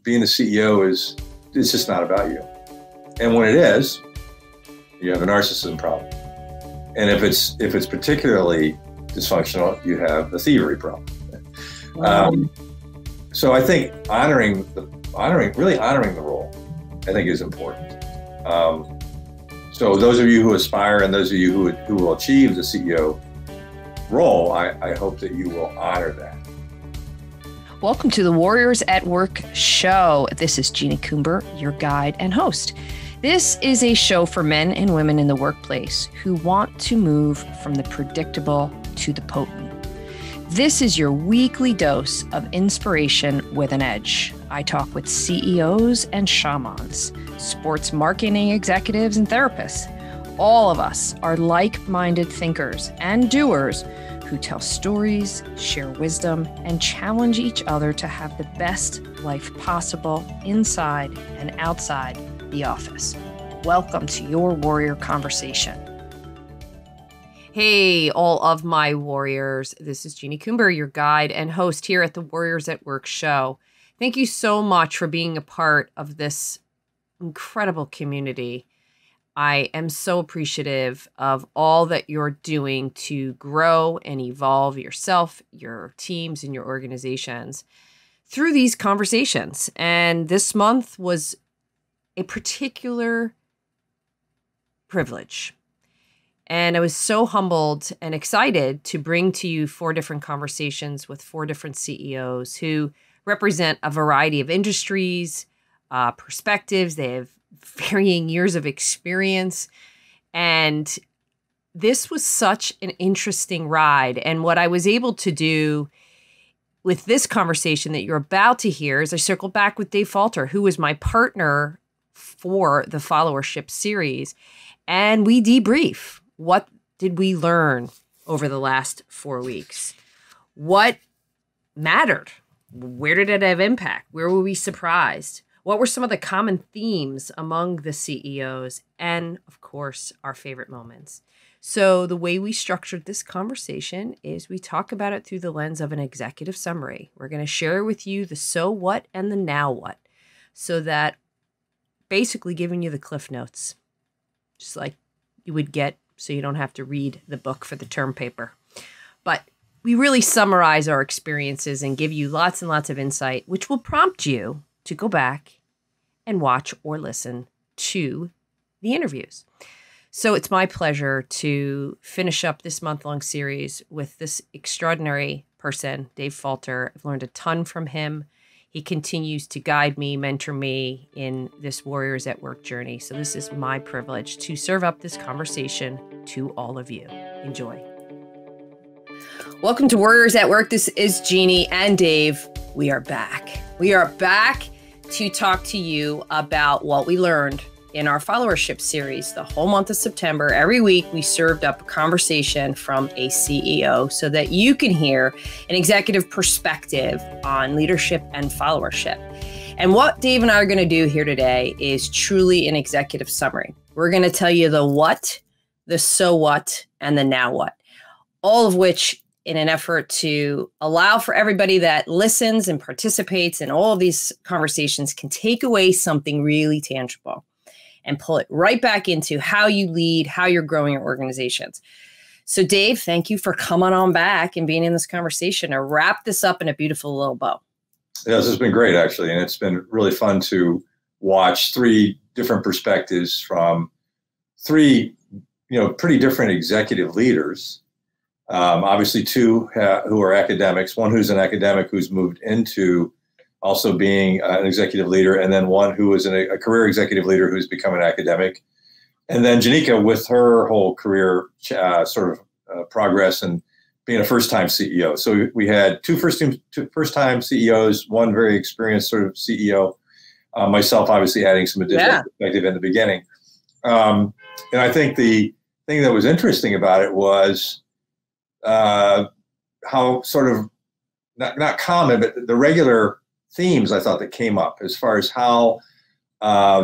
being the CEO it's just not about you. And when it is, you have a narcissism problem. And if it's particularly dysfunctional, you have a thievery problem. So I think honoring the role, I think is important. So those of you who aspire and those of you who will achieve the CEO role, I hope that you will honor that. Welcome to the Warriors at Work show. This is Jeanie Coomber, your guide and host. This is a show for men and women in the workplace who want to move from the predictable to the potent. This is your weekly dose of inspiration with an edge. I talk with CEOs and shamans, sports marketing executives and therapists. All of us are like-minded thinkers and doers who tell stories, share wisdom, and challenge each other to have the best life possible inside and outside the office. Welcome to your warrior conversation. Hey, all of my warriors. This is Jeanie Coomber, your guide and host here at the Warriors at Work show. Thank you so much for being a part of this incredible community. I am so appreciative of all that you're doing to grow and evolve yourself, your teams, and your organizations through these conversations. And this month was a particular privilege. And I was so humbled and excited to bring to you 4 different conversations with 4 different CEOs who represent a variety of industries, perspectives. They have varying years of experience. And this was such an interesting ride. And what I was able to do with this conversation that you're about to hear is I circled back with Dave Falter, who was my partner for the Followership series. And we debrief. What did we learn over the last 4 weeks? What mattered? Where did it have impact? Where were we surprised? What were some of the common themes among the CEOs? And of course, our favorite moments. So the way we structured this conversation is we talk about it through the lens of an executive summary. We're going to share with you the so what and the now what, so that basically giving you the cliff notes, just like you would get so you don't have to read the book for the term paper. But we really summarize our experiences and give you lots and lots of insight, which will prompt you to go back and watch or listen to the interviews. So it's my pleasure to finish up this month-long series with this extraordinary person, Dave Falter. I've learned a ton from him. He continues to guide me, mentor me in this Warriors at Work journey. So this is my privilege to serve up this conversation to all of you. Enjoy. Welcome to Warriors at Work. This is Jeanie and Dave. We are back. We are back to talk to you about what we learned in our followership series. The whole month of September, every week, we served up a conversation from a CEO so that you can hear an executive perspective on leadership and followership. And what Dave and I are going to do here today is truly an executive summary. We're going to tell you the what, the so what, and the now what, all of which in an effort to allow for everybody that listens and participates in all of these conversations can take away something really tangible and pull it right back into how you lead, how you're growing your organizations. So Dave, thank you for coming on back and being in this conversation to wrap this up in a beautiful little bow. Yeah, this has been great, actually. And it's been really fun to watch 3 different perspectives from 3, pretty different executive leaders. Obviously 2 who are academics, one who's an academic who's moved into also being an executive leader, and then one who is a career executive leader who's become an academic. And then Janika with her whole career progress and being a first-time CEO. So we had 2 first-time CEOs, one very experienced sort of CEO, myself obviously adding some additional perspective in the beginning. And I think the thing that was interesting about it was how sort of, not common, but the regular themes I thought that came up as far as how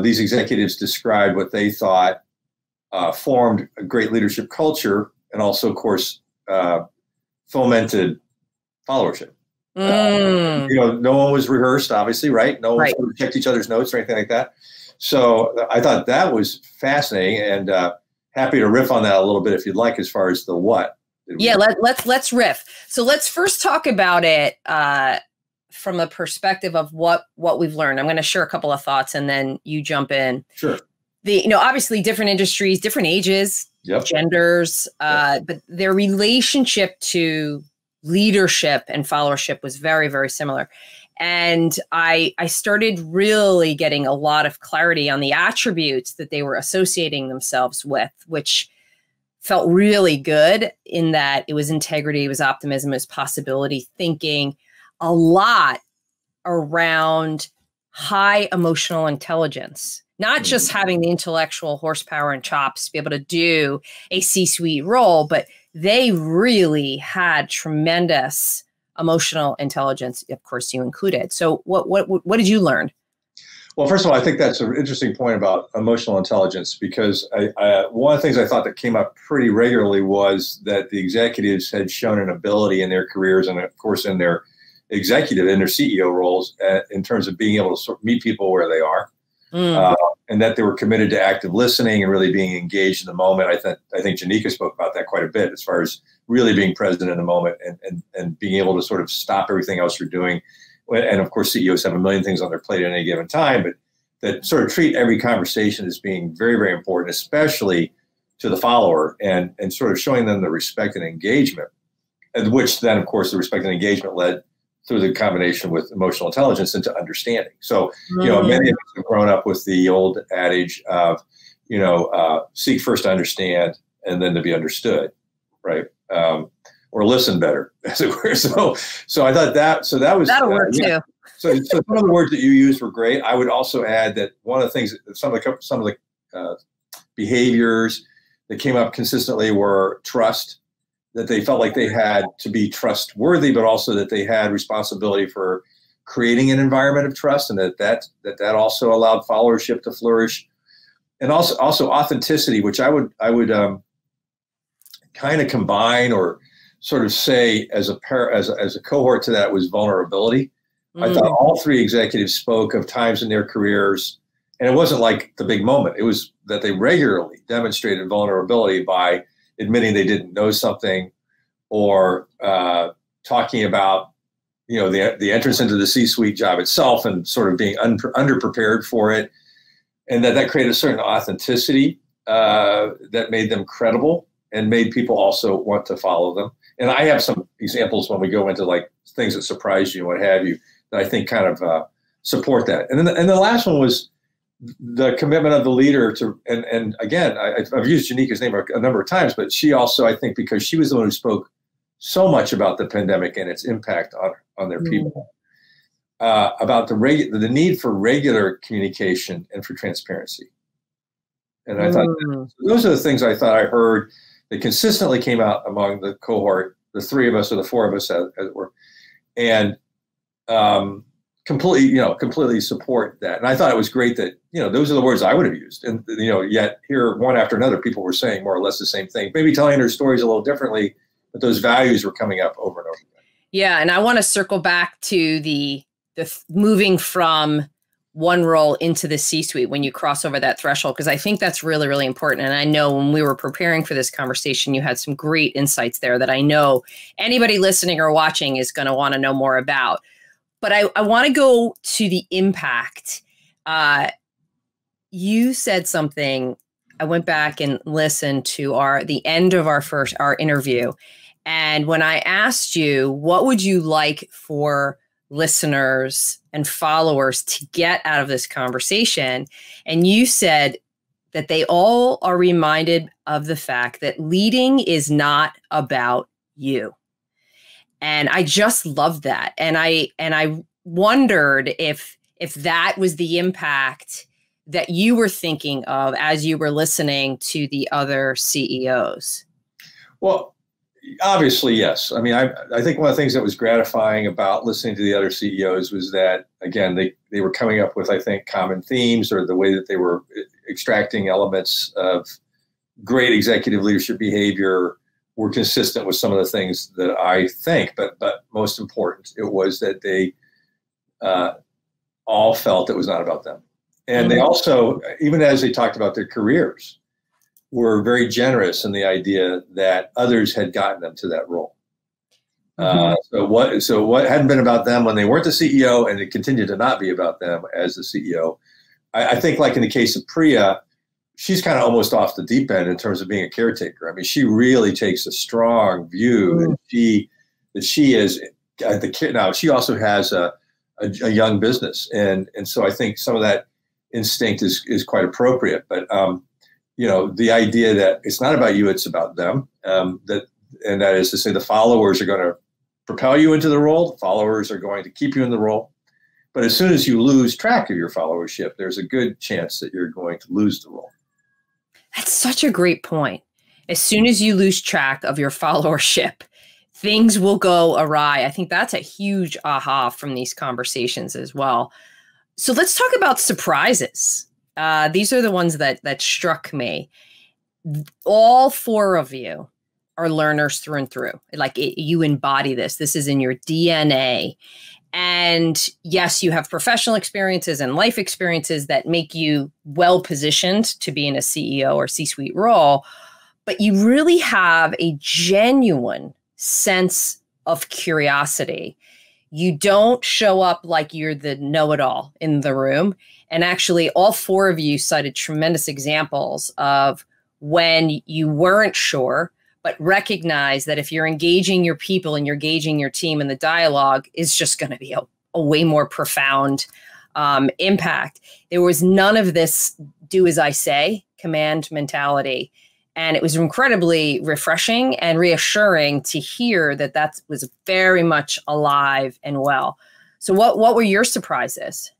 these executives described what they thought formed a great leadership culture, and also, of course, fomented followership. No one was rehearsed, obviously, right? No one Right. sort of checked each other's notes or anything like that. So I thought that was fascinating, and happy to riff on that a little bit if you'd like, as far as the what. Yeah, let's riff. So let's first talk about it from a perspective of what we've learned. I'm going to share a couple of thoughts, and then you jump in. Sure. Obviously different industries, different ages, genders, but their relationship to leadership and followership was very, very similar. And I started really getting a lot of clarity on the attributes that they were associating themselves with, which felt really good in that it was integrity, it was optimism, it was possibility thinking, a lot around high emotional intelligence, not just having the intellectual horsepower and chops to be able to do a C-suite role, but they really had tremendous emotional intelligence. Of course, you included. So what did you learn? Well, first of all, I think that's an interesting point about emotional intelligence, because one of the things I thought that came up pretty regularly was that the executives had shown an ability in their careers, and of course in their CEO roles, in terms of being able to sort of meet people where they are. And that they were committed to active listening and really being engaged in the moment. I think Janika spoke about that quite a bit, as far as really being present in the moment and being able to sort of stop everything else you're doing. And of course, CEOs have a million things on their plate at any given time, but that sort of treat every conversation as being very, very important, especially to the follower, and sort of showing them the respect and engagement, and which then, of course, the respect and engagement led through the combination with emotional intelligence into understanding. So, many of us have grown up with the old adage of, seek first to understand and then to be understood, right? Or listen better, as it were. So I thought that'll work too. So some of the words that you used were great. I would also add that one of the things, some of the behaviors that came up consistently were trust. That they felt like they had to be trustworthy, but also that they had responsibility for creating an environment of trust, and that also allowed followership to flourish, and also authenticity, which I would kind of combine or sort of say as a cohort to that was vulnerability. I thought all three executives spoke of times in their careers, and it wasn't like the big moment. It was that they regularly demonstrated vulnerability by admitting they didn't know something, or talking about, the entrance into the C-suite job itself and sort of being underprepared for it, and that created a certain authenticity that made them credible and made people also want to follow them. And I have some examples when we go into like things that surprise you and what have you, that I think kind of support that. And then the last one was the commitment of the leader to, and again, I've used Janika's name a number of times, but she also, I think, because she was the one who spoke so much about the pandemic and its impact on their people, about the need for regular communication and for transparency. And I thought those are the things I thought I heard that consistently came out among the cohort, the three of us or the four of us, as it were, and completely support that. And I thought it was great that, those are the words I would have used. And, yet here, one after another, people were saying more or less the same thing, maybe telling their stories a little differently, but those values were coming up over and over again. Yeah. And I want to circle back to the moving from one role into the C-suite when you cross over that threshold, because I think that's really, really important. And I know when we were preparing for this conversation, you had some great insights there that I know anybody listening or watching is going to want to know more about. But I want to go to the impact. You said something. I went back and listened to the end of our interview. And when I asked you, what would you like for listeners and followers to get out of this conversation? And you said that they all are reminded of the fact that leading is not about you. And I just loved that. And I wondered if that was the impact that you were thinking of as you were listening to the other CEOs. Well, obviously, yes. I mean, I think one of the things that was gratifying about listening to the other CEOs was that, again, they were coming up with, I think, common themes, or the way that they were extracting elements of great executive leadership behavior were consistent with some of the things that I think, but most important, it was that they all felt it was not about them. And they also, even as they talked about their careers, were very generous in the idea that others had gotten them to that role. So what hadn't been about them when they weren't the CEO, and it continued to not be about them as the CEO. I think, like in the case of Priya, she's kind of almost off the deep end in terms of being a caretaker. I mean, she really takes a strong view that she is the kid. Now, she also has a young business, and so I think some of that instinct is quite appropriate. But the idea that it's not about you, it's about them. And that is to say, the followers are going to propel you into the role. The followers are going to keep you in the role. But as soon as you lose track of your followership, there's a good chance that you're going to lose the role. That's such a great point. As soon as you lose track of your followership, things will go awry. I think that's a huge aha from these conversations as well. So let's talk about surprises. These are the ones that struck me. All four of you are learners through and through. Like you embody this. This is in your DNA. And yes, you have professional experiences and life experiences that make you well positioned to be in a CEO or C-suite role, but you really have a genuine sense of curiosity. You don't show up like you're the know-it-all in the room. And actually, all four of you cited tremendous examples of when you weren't sure, but recognize that if you're engaging your people and you're engaging your team, and the dialogue is just going to be a way more profound impact. There was none of this do as I say command mentality. And it was incredibly refreshing and reassuring to hear that that was very much alive and well. So what were your surprises?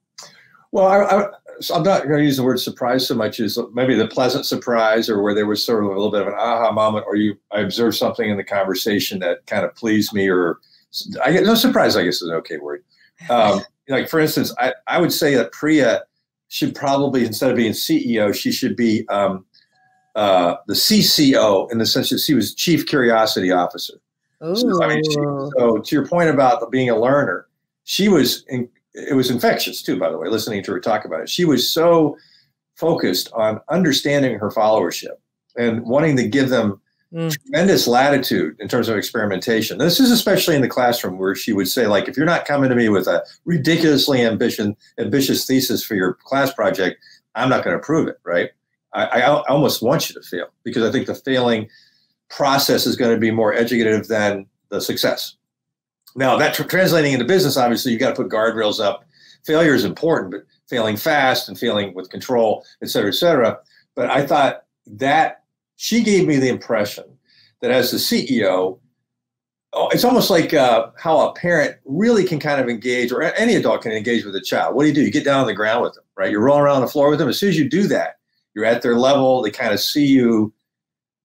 Well, I'm not going to use the word surprise so much as maybe the pleasant surprise, or where there was sort of a little bit of an aha moment, or I observed something in the conversation that kind of pleased me, or I get no surprise, I guess is an okay word. Like, for instance, I would say that Priya should probably, instead of being CEO, she should be the CCO, in the sense that she was Chief Curiosity Officer. So to your point about being a learner, it was infectious too, by the way, listening to her talk about it. She was so focused on understanding her followership and wanting to give them tremendous latitude in terms of experimentation. This is especially in the classroom, where she would say, like, if you're not coming to me with a ridiculously ambitious thesis for your class project, I'm not going to approve it, right? I almost want you to fail, because I think the failing process is going to be more educative than the success. Now, that translating into business, obviously, you got to put guardrails up. Failure is important, but failing fast and failing with control, et cetera, et cetera. But I thought that she gave me the impression that as the CEO, it's almost like how a parent really can kind of engage, or any adult can engage with a child. What do? You get down on the ground with them, right? You're rolling around on the floor with them. As soon as you do that, you're at their level. They kind of see you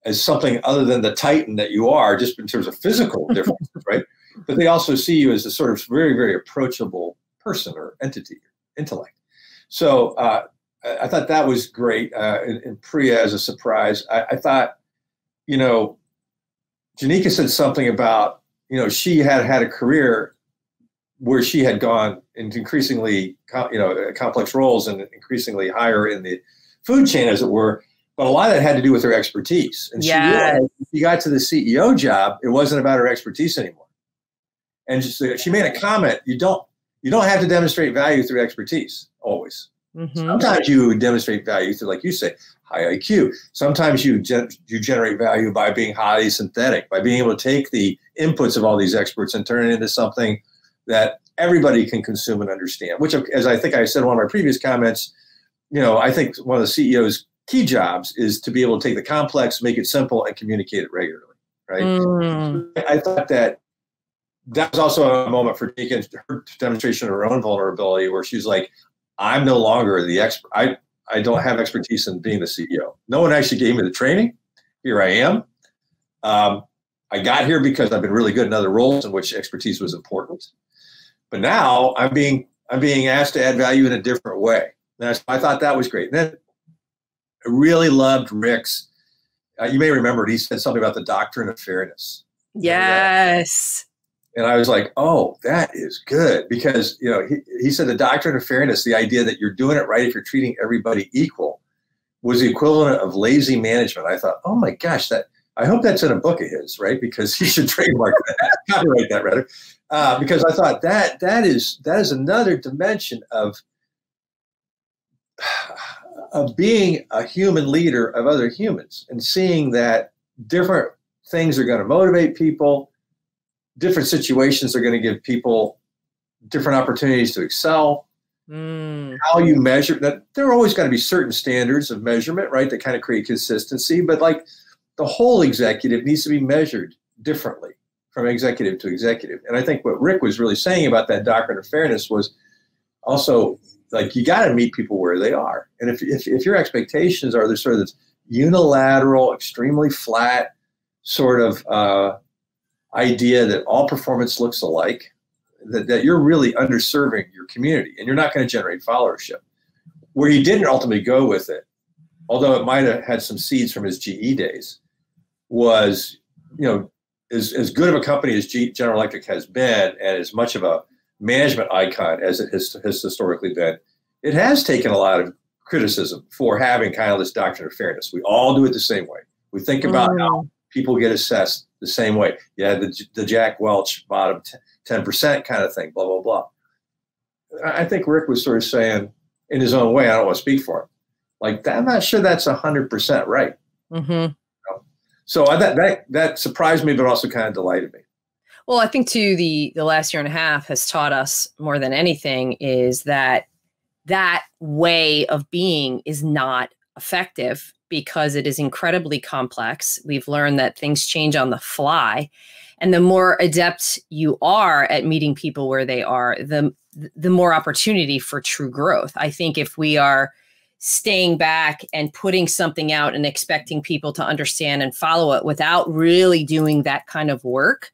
as something other than the titan that you are, just in terms of physical differences, right? But they also see you as a sort of very, very approachable person or entity, intellect. So I thought that was great. In Priya, as a surprise, I thought, Janika said something about, she had a career where she had gone into increasingly, complex roles and increasingly higher in the food chain, as it were. But a lot of that had to do with her expertise. And she realized when she got to the CEO job, it wasn't about her expertise anymore. And she made a comment: you don't have to demonstrate value through expertise always. Mm-hmm. Sometimes you demonstrate value through, like you say, high IQ. Sometimes you generate value by being highly synthetic, by being able to take the inputs of all these experts and turn it into something that everybody can consume and understand. Which, as I think I said in one of my previous comments, I think one of the CEO's key jobs is to be able to take the complex, make it simple, and communicate it regularly. Right? I thought that was also a moment for Jeanie, her demonstration of her own vulnerability, where she's like, I'm no longer the expert. I don't have expertise in being the CEO. No one actually gave me the training. Here I am. I got here because I've been really good in other roles in which expertise was important. But now I'm being asked to add value in a different way. And I thought that was great. And then I really loved Rick's You may remember it. He said something about the doctrine of fairness. Yes. And I was like, oh, that is good. Because, you know, he said the doctrine of fairness, the idea that you're doing it right if you're treating everybody equal, was the equivalent of lazy management. I thought, oh my gosh, I hope that's in a book of his, right? Because he should trademark that, copyright that rather. Because I thought that is another dimension of being a human leader of other humans, and seeing that different things are going to motivate people, different situations are going to give people different opportunities to excel. How you measure that, there are always going to be certain standards of measurement, right, that kind of create consistency, but like the whole executive needs to be measured differently from executive to executive. And I think what Rick was really saying about that doctrine of fairness was also, like, you got to meet people where they are. And if your expectations are this sort of this unilateral, extremely flat sort of idea that all performance looks alike, that you're really underserving your community, and you're not going to generate followership. Where he didn't ultimately go with it, although it might have had some seeds from his GE days, was, you know, as good of a company as General Electric has been, and as much of a management icon as it has historically been, it has taken a lot of criticism for having kind of this doctrine of fairness. We all do it the same way. We think about how people get assessed the same way. Yeah, the Jack Welch bottom 10% kind of thing, blah, blah, blah. I think Rick was sort of saying, in his own way, I don't want to speak for him, like, I'm not sure that's 100% right. So that surprised me, but also kind of delighted me. Well, I think too, the last year and a half has taught us more than anything is that way of being is not effective, because it is incredibly complex. We've learned that things change on the fly. And the more adept you are at meeting people where they are, the more opportunity for true growth. I think if we are staying back and putting something out and expecting people to understand and follow it without really doing that kind of work,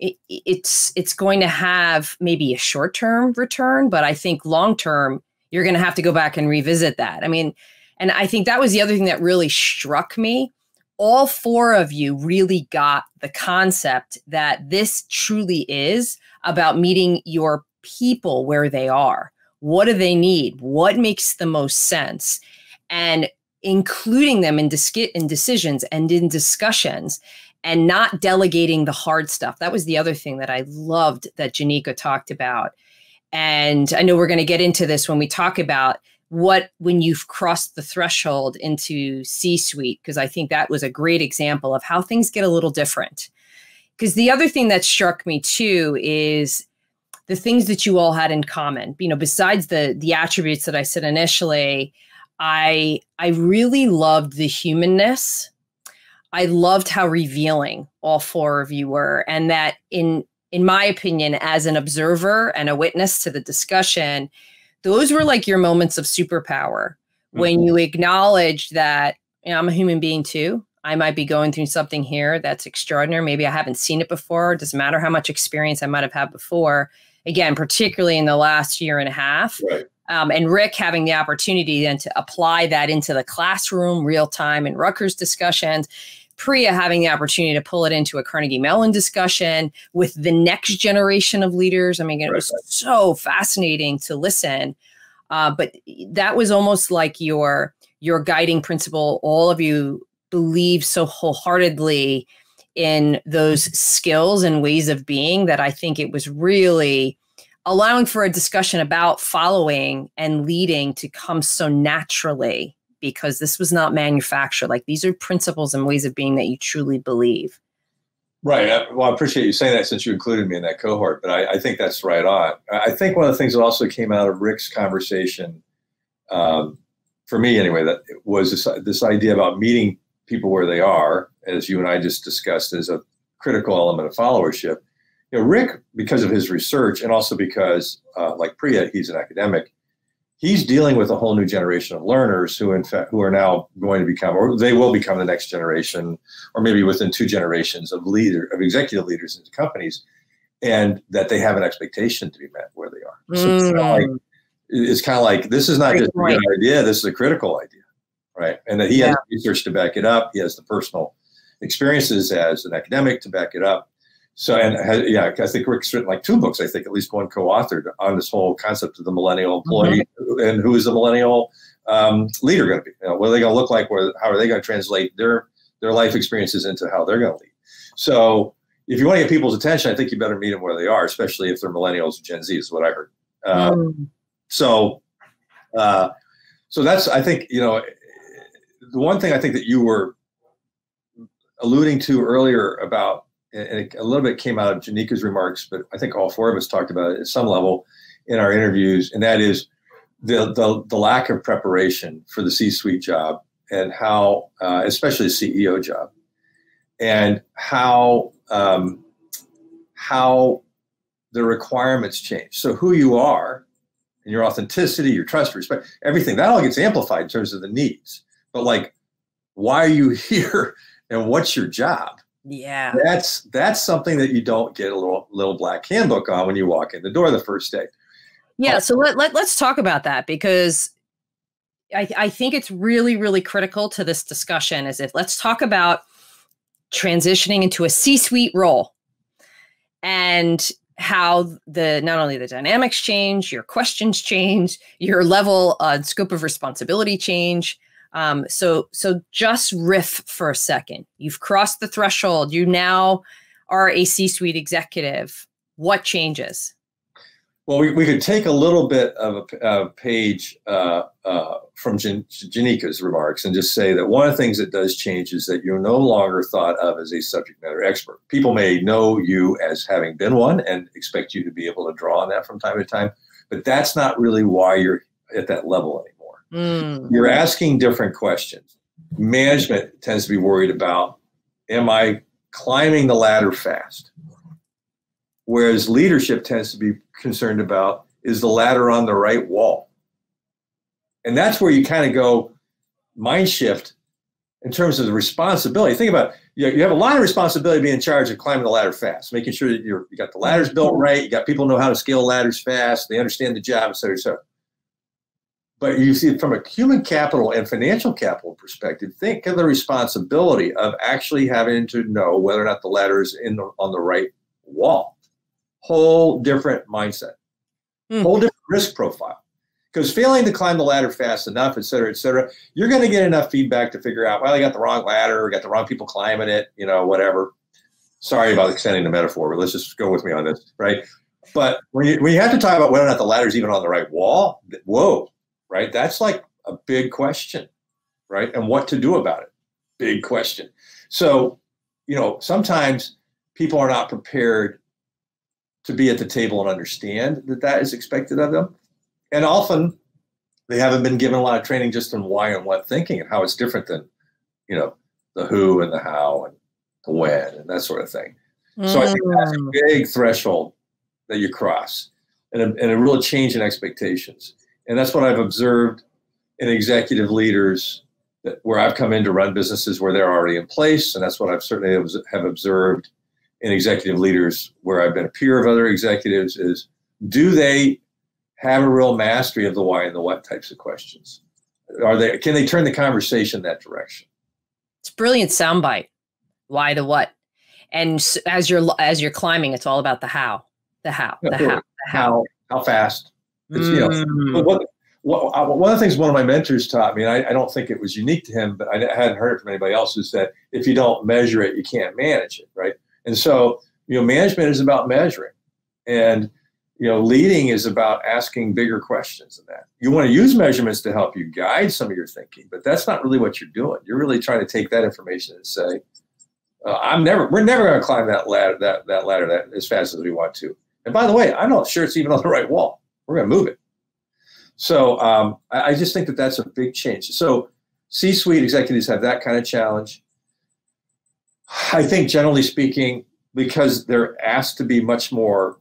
it's going to have maybe a short-term return, but I think long-term, you're going to have to go back and revisit that. I mean, and I think that was the other thing that really struck me. All four of you really got the concept that this truly is about meeting your people where they are. What do they need? What makes the most sense? And including them in decisions and in discussions, and not delegating the hard stuff. That was the other thing that I loved that Janika talked about. And I know we're going to get into this when we talk about when you've crossed the threshold into C-suite, because I think that was a great example of how things get a little different. Because the other thing that struck me too is the things that you all had in common. You know, besides the attributes that I said initially, I really loved the humanness. I loved how revealing all four of you were, and that in my opinion, as an observer and a witness to the discussion, those were like your moments of superpower when you acknowledge that, you know, I'm a human being too. I might be going through something here that's extraordinary. Maybe I haven't seen it before. It doesn't matter how much experience I might have had before. Again, particularly in the last year and a half. Right. And Rick having the opportunity then to apply that into the classroom, real time in Rutgers discussions. Priya having the opportunity to pull it into a Carnegie Mellon discussion with the next generation of leaders. I mean, it was so fascinating to listen. But that was almost like your guiding principle. All of you believe so wholeheartedly in those skills and ways of being that I think it was really allowing for a discussion about following and leading to come so naturally, because this was not manufactured. Like, these are principles and ways of being that you truly believe. Right. Well, I appreciate you saying that, since you included me in that cohort, but I think that's right on. I think one of the things that also came out of Rick's conversation, for me anyway, that was this idea about meeting people where they are, as you and I just discussed, as a critical element of followership. You know, Rick, because of his research, and also because, like Priya, he's an academic, he's dealing with a whole new generation of learners who are now going to become, or they will become, the next generation, or maybe within 2 generations of executive leaders into companies, and that they have an expectation to be met where they are. So it's kind of like this is not just a good idea, this is a critical idea, right? And that he has research to back it up. He has the personal experiences as an academic to back it up. So, and I think Rick's written like 2 books, I think at least one co-authored on this whole concept of the millennial employee and who is the millennial leader going to be? What are they going to look like? How are they going to translate their life experiences into how they're going to lead? So if you want to get people's attention, I think you better meet them where they are, especially if they're millennials or Gen Z is what I heard. So that's, I think, the one thing I think that you were alluding to earlier about, and a little bit came out of Janika's remarks, but I think all 4 of us talked about it at some level in our interviews, and that is the lack of preparation for the C-suite job, and how, especially the CEO job, and how the requirements change. So who you are and your authenticity, your trust, respect, everything, that all gets amplified in terms of the needs. But like, why are you here and what's your job? Yeah. That's something that you don't get a little black handbook on when you walk in the door the first day. Yeah. So let's talk about that, because I think it's really, really critical to this discussion. Let's talk about transitioning into a C-suite role and how not only the dynamics change, your questions change, your level scope of responsibility change. So just riff for a second. You've crossed the threshold. You now are a C-suite executive. What changes? Well, we could take a little bit of a page from Janika's remarks and just say that one of the things that does change is that you're no longer thought of as a subject matter expert. People may know you as having been one and expect you to be able to draw on that from time to time, but that's not really why you're at that level anymore. You're asking different questions. Management tends to be worried about, am I climbing the ladder fast? Whereas leadership tends to be concerned about, is the ladder on the right wall? And that's where you kind of go mind shift in terms of the responsibility. Think about, you have a lot of responsibility being in charge of climbing the ladder fast, making sure that you got the ladders built right, you got people who know how to scale ladders fast, they understand the job, et cetera, et cetera. But you see, from a human capital and financial capital perspective, think of the responsibility of actually having to know whether or not the ladder is on the right wall. Whole different mindset, whole different risk profile. Because failing to climb the ladder fast enough, et cetera, you're going to get enough feedback to figure out, well, I got the wrong ladder, or got the wrong people climbing it, whatever. Sorry about extending the metaphor, but let's just go with me on this, right? But when you have to talk about whether or not the ladder is even on the right wall, whoa, right? That's like a big question, right? And what to do about it, big question. So, sometimes people are not prepared to be at the table and understand that is expected of them. And often they haven't been given a lot of training just on why and what thinking and how it's different than, the who and the how and the when and that sort of thing. So I think that's a big threshold that you cross and a real change in expectations. And that's what I've observed in executive leaders where I've come in to run businesses where they're already in place. And that's what I've certainly have observed in executive leaders where I've been a peer of other executives is, do they have a real mastery of the why and the what types of questions? Can they turn the conversation that direction? It's a brilliant soundbite. Why the what? And as you're climbing, it's all about the how, how fast. It's, one of the things one of my mentors taught me, and I don't think it was unique to him, but I hadn't heard it from anybody else, is that if you don't measure it, you can't manage it, right? And so, management is about measuring, and, leading is about asking bigger questions than that. You want to use measurements to help you guide some of your thinking, but that's not really what you're doing. You're really trying to take that information and say, we're never going to climb that ladder that as fast as we want to. And by the way, I'm not sure it's even on the right wall. We're going to move it. So I just think that that's a big change. So C-suite executives have that kind of challenge. I think generally speaking, because they're asked to be much more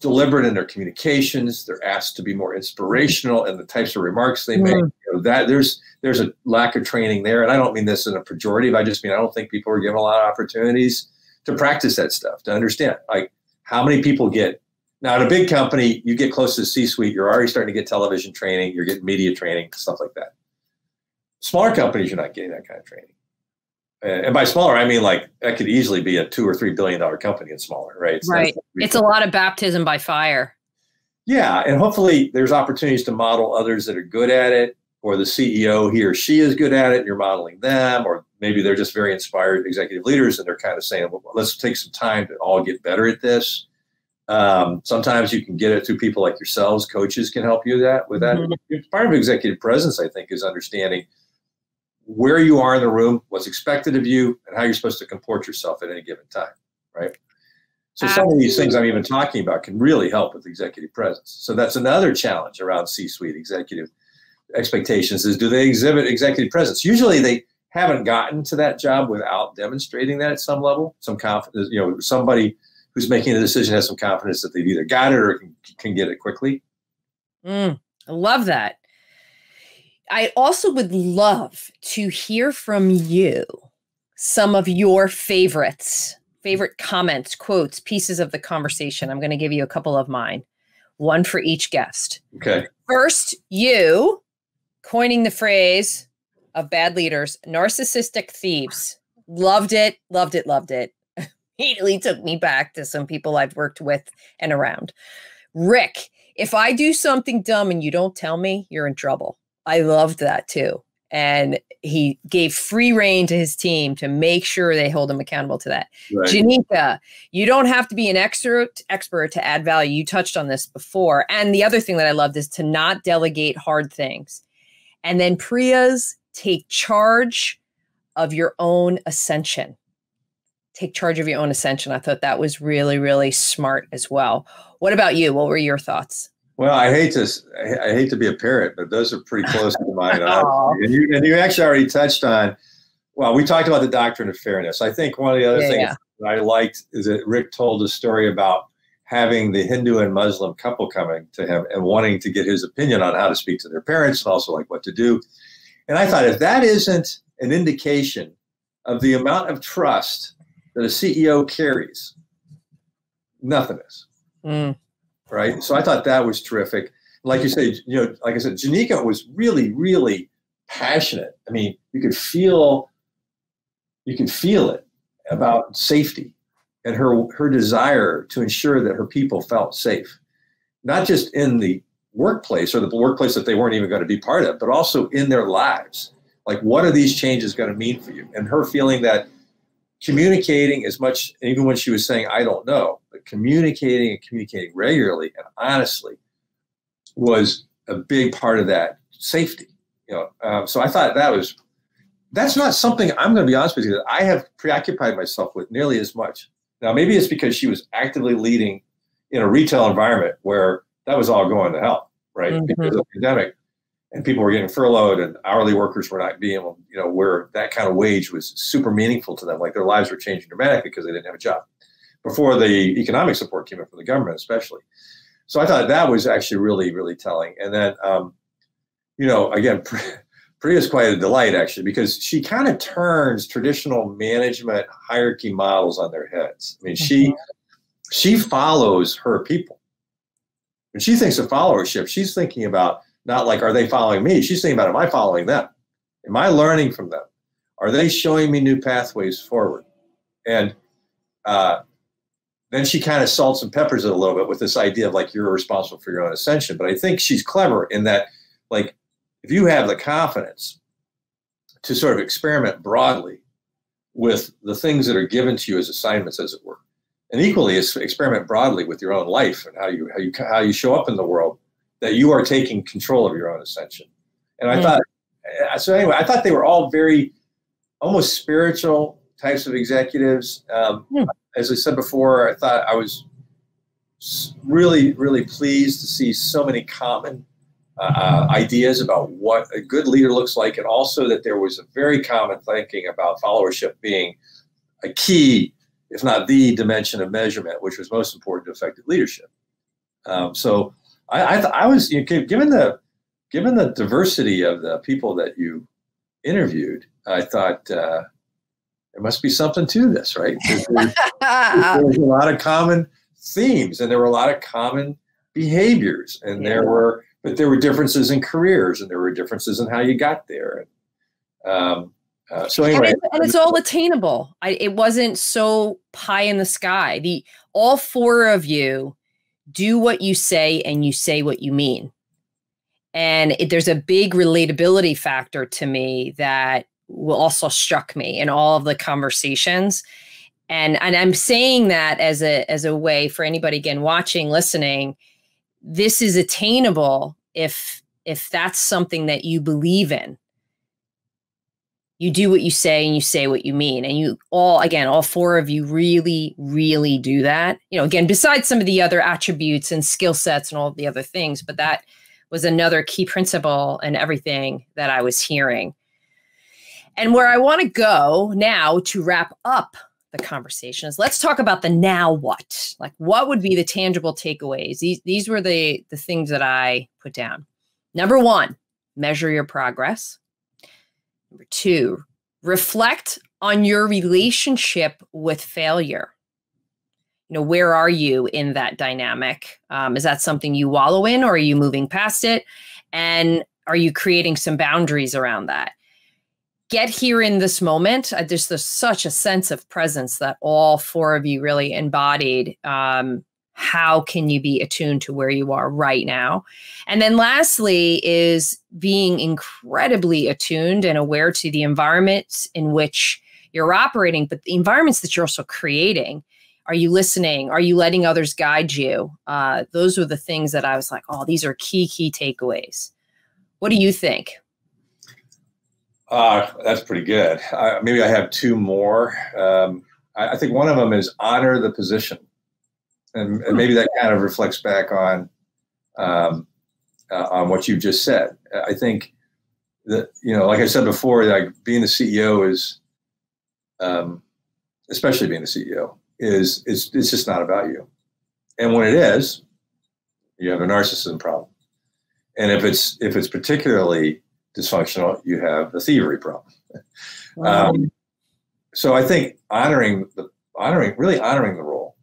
deliberate in their communications, they're asked to be more inspirational in the types of remarks they make. That there's a lack of training there, and I don't mean this in a pejorative. I just mean I don't think people are given a lot of opportunities to practice that stuff, to understand like how many people get. Now, at a big company, you get close to the C-suite, you're already starting to get television training, you're getting media training, stuff like that. Smaller companies, you're not getting that kind of training. And by smaller, I mean like that could easily be a $2 or $3 billion company and smaller, right? So right. It's a lot of baptism by fire. Yeah, and hopefully there's opportunities to model others that are good at it, or the CEO, he or she is good at it, and you're modeling them, or maybe they're just very inspired executive leaders and they're kind of saying, well, let's take some time to all get better at this. Sometimes you can get it through people like yourselves. Coaches can help you with that. Mm-hmm. Part of executive presence, I think, is understanding where you are in the room, what's expected of you, and how you're supposed to comport yourself at any given time, right? So some of these things I'm even talking about can really help with executive presence. So that's another challenge around C-suite executive expectations is, do they exhibit executive presence? Usually they haven't gotten to that job without demonstrating that at some level, some confidence, somebody who's making the decision has some confidence that they've either got it or can get it quickly. I love that. I also would love to hear from you some of your favorite comments, quotes, pieces of the conversation. I'm going to give you a couple of mine, one for each guest. Okay. First, you coining the phrase of bad leaders, narcissistic thieves. Loved it, loved it, loved it. Immediately took me back to some people I've worked with and around. Rick, if I do something dumb and you don't tell me, you're in trouble. I loved that too. And he gave free rein to his team to make sure they hold him accountable to that. Right. Janika, you don't have to be an expert to add value. You touched on this before. And the other thing that I loved is to not delegate hard things. And then Priya's take charge of your own ascension. Take charge of your own ascension. I thought that was really, really smart as well. What about you? What were your thoughts? Well, I hate to be a parrot, but those are pretty close to mine. And you actually already touched on, well, we talked about the doctrine of fairness. I think one of the other things that I liked is that Rick told a story about having the Hindu and Muslim couple coming to him and wanting to get his opinion on how to speak to their parents and also like what to do. And I thought, if that isn't an indication of the amount of trust that a CEO carries, nothing is. Right. So I thought that was terrific. Like you say, like I said, Janika was really, really passionate. I mean, you could feel it about safety and her desire to ensure that her people felt safe, not just in the workplace or the workplace that they weren't even going to be part of, but also in their lives. Like, what are these changes going to mean for you? And her feeling that communicating as much, even when she was saying, I don't know, but communicating regularly and honestly was a big part of that safety. So I thought that's not something, I'm going to be honest with you, that I have preoccupied myself with nearly as much. Now, maybe it's because she was actively leading in a retail environment where that was all going to hell, right? Mm-hmm. Because of the pandemic. And people were getting furloughed and hourly workers were not being able, where that kind of wage was super meaningful to them. Like their lives were changing dramatically because they didn't have a job before the economic support came in from the government, especially. So I thought that was actually really, really telling. And then, again, Priya's quite a delight actually, because she kind of turns traditional management hierarchy models on their heads. I mean, she follows her people. When she thinks of followership, she's thinking about, not like, are they following me? She's thinking about, am I following them? Am I learning from them? Are they showing me new pathways forward? And then she kind of salts and peppers it a little bit with this idea of like, you're responsible for your own ascension. But I think she's clever in that, like, if you have the confidence to sort of experiment broadly with the things that are given to you as assignments, as it were, and equally as experiment broadly with your own life and how you show up in the world, that you are taking control of your own ascension. And I thought, so anyway, I thought they were all very almost spiritual types of executives. As I said before, I thought I was really, really pleased to see so many common ideas about what a good leader looks like, and also that there was a very common thinking about followership being a key, if not the dimension of measurement, which was most important to effective leadership. So I was, given the diversity of the people that you interviewed, I thought there must be something to this, right? There was a lot of common themes, and there were a lot of common behaviors, and there were differences in careers, and there were differences in how you got there. So anyway, and it's all attainable. It wasn't so pie in the sky. All four of you do what you say and you say what you mean. And there's a big relatability factor to me that also struck me in all of the conversations. And I'm saying that as a way for anybody, again, watching, listening, this is attainable if that's something that you believe in. You do what you say and you say what you mean. And you all four of you really, really do that. Again, besides some of the other attributes and skill sets and all the other things, but that was another key principle in everything that I was hearing. And where I want to go now to wrap up the conversation is, let's talk about the now what. Like, what would be the tangible takeaways? These were the things that I put down. Number one, measure your progress. Number two, reflect on your relationship with failure. Where are you in that dynamic? Is that something you wallow in, or are you moving past it? And are you creating some boundaries around that? Get here in this moment. There's such a sense of presence that all four of you really embodied. How can you be attuned to where you are right now? And then lastly is being incredibly attuned and aware to the environments in which you're operating, but the environments that you're also creating. Are you listening? Are you letting others guide you? Those were the things that I was like, oh, these are key takeaways. What do you think? That's pretty good. Maybe I have two more. I think one of them is honor the position. And maybe that kind of reflects back on what you just said. I think that, like I said before, like being the CEO is, especially being the CEO, it's just not about you. And when it is, you have a narcissism problem. And if it's particularly dysfunctional, you have the thievery problem. Wow. So I think honoring the role,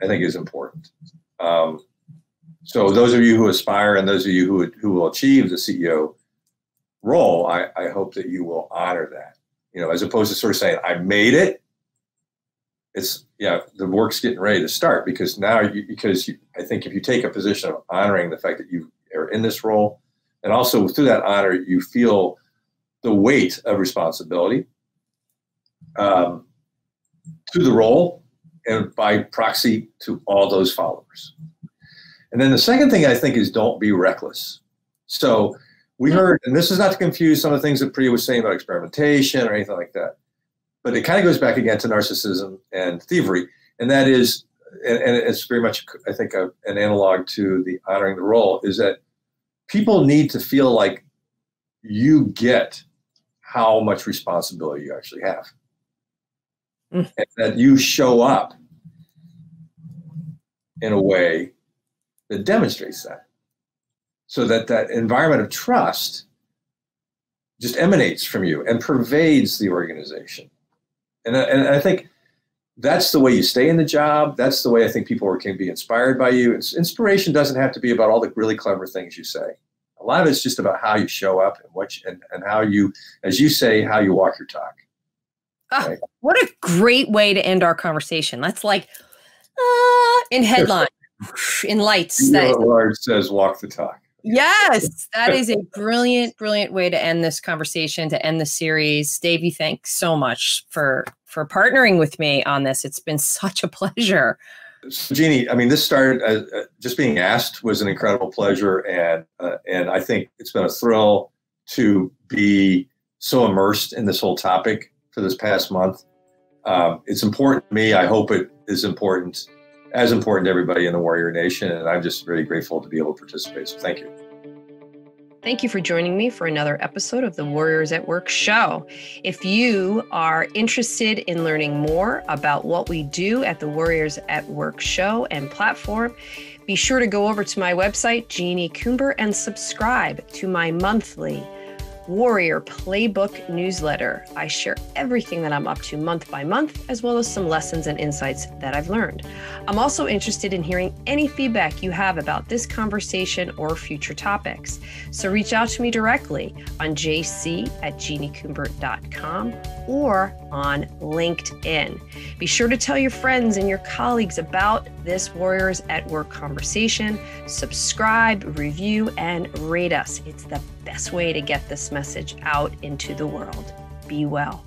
I think, is important. So those of you who aspire and those of you who will achieve the CEO role, I hope that you will honor that, as opposed to sort of saying, I made it. The work's getting ready to start, because now, I think if you take a position of honoring the fact that you are in this role, and also through that honor, you feel the weight of responsibility to the role, and by proxy to all those followers. And then the second thing I think is, don't be reckless. So we heard, and this is not to confuse some of the things that Priya was saying about experimentation or anything like that, but it kind of goes back again to narcissism and thievery. And that is, and it's very much, I think, an analog to the honoring the role, is that people need to feel like you get how much responsibility you actually have. And that you show up in a way that demonstrates that, so that environment of trust just emanates from you and pervades the organization. And I think that's the way you stay in the job. That's the way I think people can be inspired by you. Inspiration doesn't have to be about all the really clever things you say. A lot of it's just about how you show up and how you, as you say, how you walk your talk. Right? What a great way to end our conversation. That's like in headline, in lights. Lord says, walk the talk. Yes, that is a brilliant, brilliant way to end this conversation, to end the series. Davey, thanks so much for partnering with me on this. It's been such a pleasure. So, Jeanie, this started just being asked was an incredible pleasure, and I think it's been a thrill to be so immersed in this whole topic for this past month. It's important to me. I hope it is important to everybody in the Warrior Nation, and I'm just really grateful to be able to participate. So thank you. Thank you for joining me for another episode of the Warriors at Work show. If you are interested in learning more about what we do at the Warriors at Work show and platform, be sure to go over to my website, Jeanie Coomber, and subscribe to my monthly Warrior Playbook newsletter. I share everything that I'm up to month by month, as well as some lessons and insights that I've learned. I'm also interested in hearing any feedback you have about this conversation or future topics. So reach out to me directly on jc@jeanniecoumbert.com or on LinkedIn. Be sure to tell your friends and your colleagues about this Warriors at Work conversation. Subscribe, review, and rate us. It's the best way to get this message out into the world. Be well.